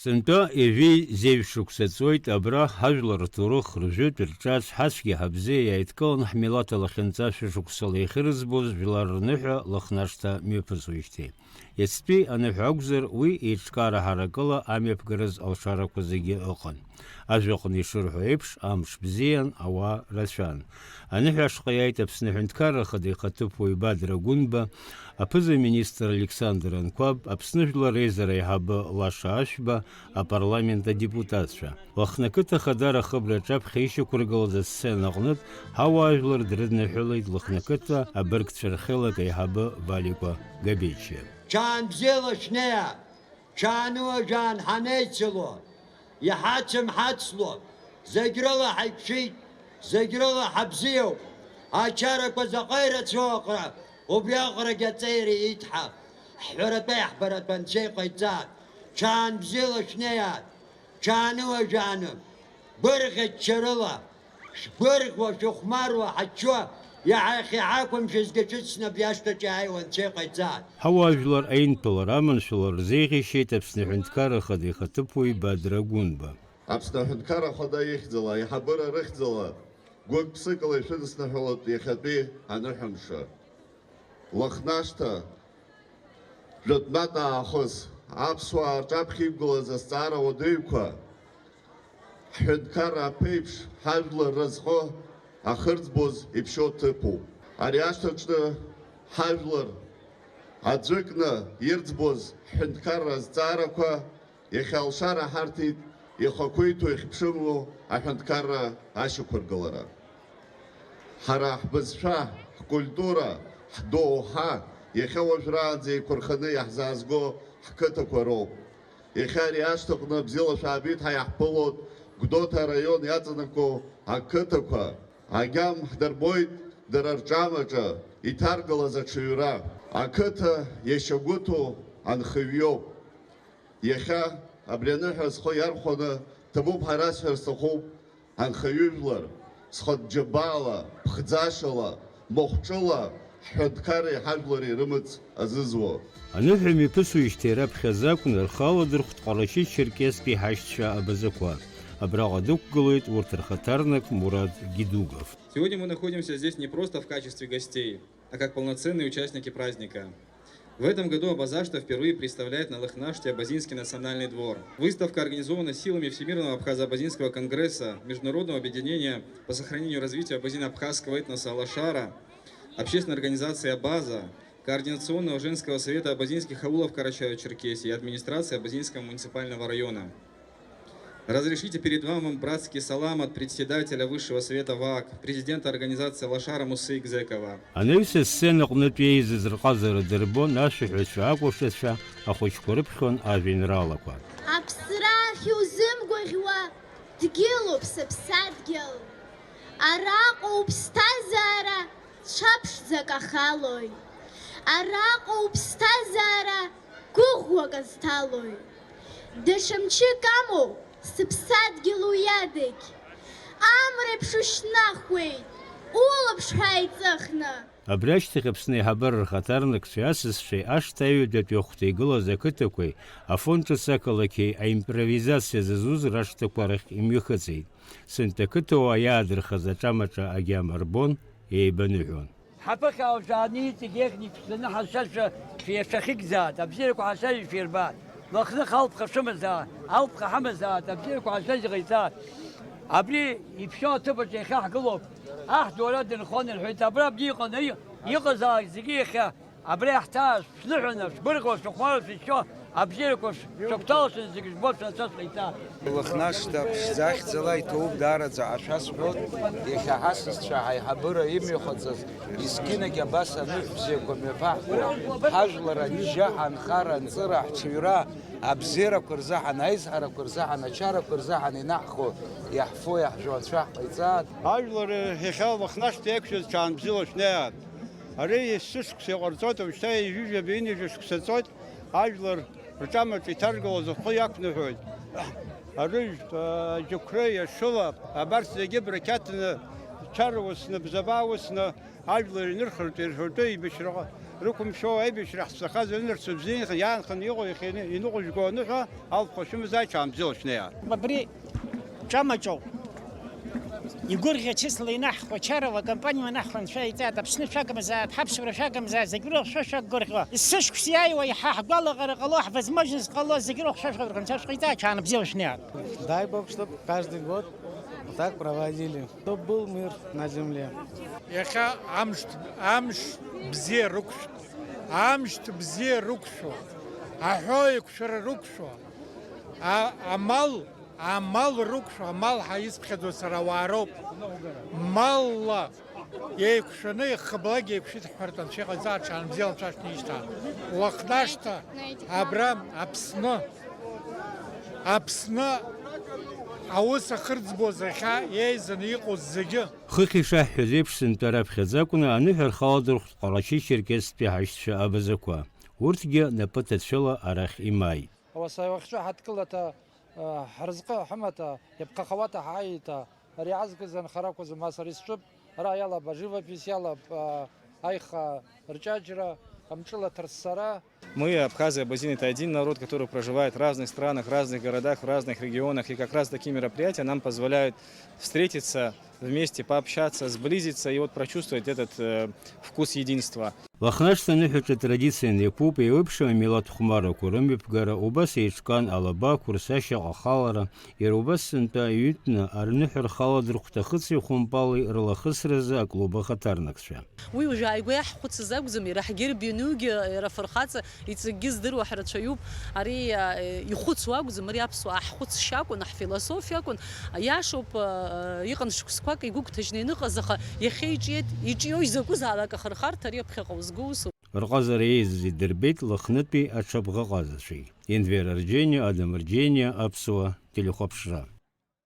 Сынтәа ижәи зеиԥшықәсаҵоит абра ҳажәлар рҭоурых ржәытә рҿац ҳацәгьа ҳабзиа иааидкылан ҳмилаҭ алахьынҵа шәышықәсала иахьырызбоз жәлар рныҳәа лыхнашҭа мҩаԥысуеижьҭеи. Иацтәи аныҳәа акәзар, уи еиҿкаара ҳаракыла амҩаԥгарыз алшарақәа зегьы ыҟан. Ажәаҟны ишырҳәо еиԥш, амш бзиан, ауаа рацәан. Аныҳәа ашҟа иааит Аԥсны Аҳәынҭқарра Ахада ихаҭыԥуаҩ Бадра Гәынба, аԥыза-министр Александр Анқәаб, Аԥсны Жәлар Реизара аиҳабы Лаша Ашәба, апарламент адепутатцәа. Лыхнақыҭа Ахадара Ахыбраҿы аԥхьа ишьақәыргылаз асцена аҟнытә ҳауаажәлар дрыдныҳәалеит Лыхнақыҭа абыргцәа рхьылак аиҳабы Валикәа Габеичиа. Ҷан бзиала шәнеиа, ҷануа ҷан ҳанеицыло, иҳацымҳацло, зегь рыла ҳаиқәшәеит, зегь рыла ҳабзиоуп. Ачарақәа заҟа ирацәоу аҟара, убри аҟарагьы аҵеира ииҭҳа, ҳҳәаратәеи ҳбаратәы анцәа иҟаиҵаат. Ҷан бзиала шәнеиаат, ҷануа ҷаны, бырӷьаччарыла, шәбырӷуа, шәыхәмаруа, ҳаччуа, иаҳахьаҳақәымшәа згаҿыцны биашҭаҿы ааиуа анцәа иҟаиҵаат. Ҳауаажәлар аинтәылара аманшәала рзеиӷьишьеит Аԥсны Аҳәынҭқарра Ахада ихаҭыԥуаҩ Бадра Гәынба. Аԥсны Аҳәынҭқарра Ахада ихьӡала, аиҳабыра рыхьӡала, гәык ԥсыкала ишәыдысныҳәалоит иахьатәи аныҳәамша. Лыхнашҭа жәытәнатә аахыс аԥсуаа рҿаԥхьа иқәгылаз азҵаара уадаҩқәа ҳҳәынҭқарра аԥеиԥш ҳажәлар разҟы ахырӡбоз иԥшьоу ҭыԥуп. Ари ашҭаҿы ҳажәлар аӡәыкны ирӡбоз ҳҳәынҭқарра азҵаарақәа иахьа алшара ҳарҭеит ихақәиҭу ихьԥшымло аҳәынҭқарра ашьақәыргылара. Ҳара ҳбызшәа, ҳкультура, ҳдоуҳа иахьа уажәраанӡа еиқәырханы иаҳзаазго ҳқыҭақәа роуп. Иахьа ари ашҭаҟны бзиала шәаабеит ҳәа иаҳԥылоит Гәдоуҭа араион иаҵанаго ақыҭақәа. Агьам ҳдырбоит дара рҿамаҿы иҭаргалаз аҽаҩра. Ақыҭа иашьагәыҭу анхаҩ-иоуп. Иахьа абри аныҳәа зхы иархәаны ҭабуп ҳара сҳәар сҭахуп анхаҩыжәлар зхатәџьабаала, ԥхӡашала, махәҿыла ҳҳәынҭқарреи ҳажәлари рымыц азызуа. Аныҳәа мҩаԥысуеижьҭеи раԥхьаӡа акәын рхала дырхәт Ҟарашьыц Черкесски ҳаишьцәа абазақәа. Абраҟа дықәгылоит урҭ рхаҭарнак Мурад Гидугов. Сегодня мы находимся здесь не просто в качестве гостей, а как полноценные участники праздника. В этом году Абазашта впервые представляет на Лыхнаште Абазинский национальный двор. Выставка организована силами Всемирного Абхазо-Абазинского конгресса, Международного объединения по сохранению и развитию абазино-абхазского этноса Алашара, Общественной организации Абаза, Координационного женского совета абазинских аулов Карачаево-Черкесии и администрации Абазинского муниципального района. Разрешите перед вами братский салам от председателя Высшего совета ВАК, президента организации Алашара Мусы Игзекова. Анаҩс асцена аҟнытә еизаз рҟазара дырбон ашәаҳәацәа акәашацәа ахәыҷқәа рыԥхьон ажәеинраалақәа. Аԥсра ахьузымгәаӷьуа дгьылуп сыԥсадгьыл. Араҟоуп ԥсҭазаара ҽаԥшӡак ахалоит. Араҟоуп ԥсҭазаара гәыӷуак азҭалоит. Даҽа мчык амоуп сыԥсадгьыл уиадагь. Амреиԥш ушьнахуеит, улаԥш ҳәа иҵыхны. Абри ашьҭахь Аԥсны аиҳабыра рхаҭарнакцәеи асасцәеи ашҭа аҩадатәи ахәҭа игылаз ақыҭақәеи афонд ҿыц ақалақьи аимпровизациа зызуз рашҭақәа рахь имҩахыҵит. Сынтәа ақыҭауаа иаадырхаз аҿамаҿа агьама рбон, еибаныҳәон. Ҳаԥыхьаа шәааниҵегь еихничәҵаны ҳашашәа шәиашахьыгзаат, абзиарақәа ҳашажә шәирбаат. Лыхных алԥха шәымазаат, алԥха ҳамазаат, абзиарақәа ҳашажә ҟаиҵаат. Абри иԥшьоу аҭыԥаҿ иахьа ҳгылоуп. Аҳ дуара дынхон рҳәеит, абра абни иҟазаалак зегьы иахьа абри ҳҭааз шәныҳәаны, шәбырӷуа, шәыхәмаруа, шәыччо, абзиарақәа шәагәҭалашәаны зегьы жәбо шәнацәа шәҟаиҵаат. Лыхнашҭа ԥшӡахьӡала иҭоуп даараӡа ашәасҳәот, иахьа ҳасасцәа ҳаиҳабыра имҩахыҵыз есқьынагь абас аныҳә бзиақәа мҩаԥаҳго, ҳажәлар аџьџьа, ҳанхара, анҵыра, ҳҽаҩра, абзиарақәа рзы аизҳарақәа рзы ачарақәа рзы инаҳхо, иаҳфо, иаҳжәо анцәа ҳҟаиҵаат. Ажәлар иахьа Лыхнашҭа иқәшәаз ҷан бзиала шәнеиаат. Ари есышықәса иҟарҵоит, уажәшьҭа ижәижәаба инижәа шықәсаҵоит, ажәлар рҿамаҿ иҭаргалаз ахы иақәныҳәоит. Арыжәтә, аџьықәреи, ашыла, абарҭ зегьы брақьаҭны, чарауасны, бзабаауасны, ажәлар инырхыртә, ирҳәыртәы, еибашьраҟа ركم شو أبيش راح سخاز نرسم بزين خيان خنيقو يخين ينقو جوانها أو خشم زي كام زوج نيا Бобри чамачо. Егорья числа и нах, Чарова, компания нахран шайта, тапсны шагом за, тапсвра шагом за, загрел шашак горько. Сыш ксяева и хах, гала гаргалах, возможность гала, загрел шашак горько, шайта, чан бзелшня. Дай Бог, чтобы каждый год так проводили, чтобы был мир на земле. Яха амш бзе рукш, амшт бзе рукшо, ахой кшер рукшо, амал рукшо, амал хаис пхеду саравароп, малла, ей кшены хаблаги ей кшит хартан, шеха зачан бзел чашништа, лохнашта, Абрам апсна, ауса хырцбозаха еизан иҟоз зегьы Хыхи шаҳҳәоз еиԥш сынтәара ԥхьаӡакәны аныҳәа рхаладырхәт Ҟарачи Черкесстәи ҳаишьцәа абазақәа. Урҭгьы напы ҭацәыла арахь имааит. Ауасаҩахьчы ҳадкылата, ҳрызҟы ҳымата, иаԥхахауата ҳааита, ари аазгаз анхарақәа зымаса ари сҿып, ара иалап аживопись, иалап аиха рҷаҷра, амҿыла ҭырссара. Мы, Абхазия, Абазин, это один народ, который проживает в разных странах, в разных городах, в разных регионах. И как раз такие мероприятия нам позволяют встретиться вместе, пообщаться, сблизиться и вот прочувствовать этот вкус единства. Лахнашта аныҳәаҿы традициан иаԥуп еиуеиԥшым амилаҭ-хәмаррақәа рымҩаԥгара, убас еиҿкаан алаба, кәырсашьа, ахалара, иара убас сынтәа иҩытәны аныҳәа рхаладырхәт ахыци ахәымпали рлахысразы аклуб ахаҭарнакцәа. Уи уажәы ааигәа иаҳхәыцыз акәӡам, иара ҳгьы рбианугьы, иара фырхаҵа иҵакгьы здыруа ҳрацәаҩуп, ари ихәыцуа акәӡам, ари аԥсуаа ҳхәыцшьа акәын, ҳфилософиа акәын, иашоуп, иҟан шықәсқәак игәыгәҭажьны иныҟаз, аха иахьа иҿиоу изакәызаалак ахырхарҭа ари аԥхьаҟа узгәусуп. Рҟазара еизаз идырбеит Лыхнытәи аҽабӷаҟазацәеи. Енвер Арџьениа, Адам Арџьениа, аԥсуа телехәаԥшра.